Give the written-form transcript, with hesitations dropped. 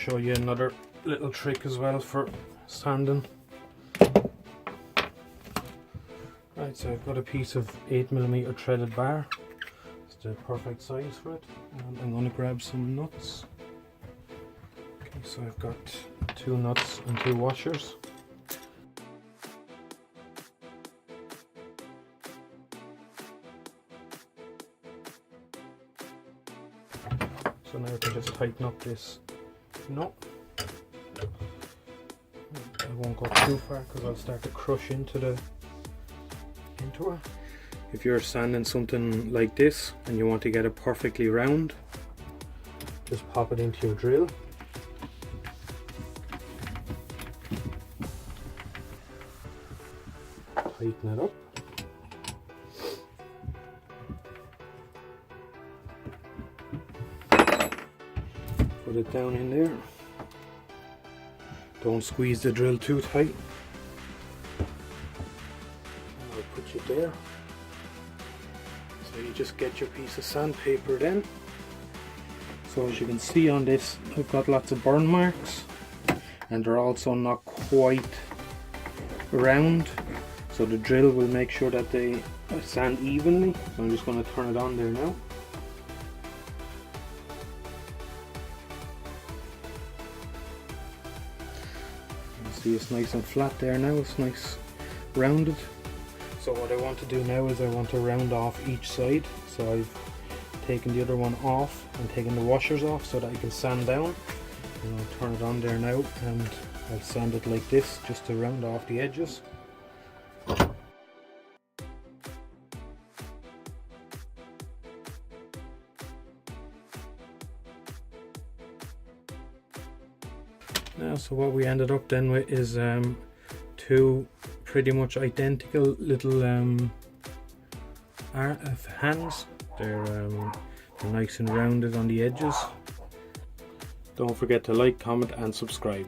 show you another little trick as well for sanding. Right, so I've got a piece of 8mm threaded bar. It's the perfect size for it. And I'm going to grab some nuts. Okay, so I've got 2 nuts and 2 washers. So now I can just tighten up this nut. I won't go too far because I'll start to crush into it. If you're sanding something like this and you want to get it perfectly round, just pop it into your drill. Tighten it up. Put it down in there. Don't squeeze the drill too tight. I'll put you there. So you just get your piece of sandpaper then. So as you can see on this, I've got lots of burn marks and they're also not quite round. So the drill will make sure that they sand evenly. So I'm just going to turn it on there now. See, it's nice and flat there now, it's nice rounded. So what I want to do now is I want to round off each side. So I've taken the other one off and taken the washers off so that I can sand down. And I'll turn it on there now and I'll sand it like this just to round off the edges. Now, so what we ended up then with is 2 pretty much identical little hands. They're nice and rounded on the edges. Don't forget to like, comment and subscribe.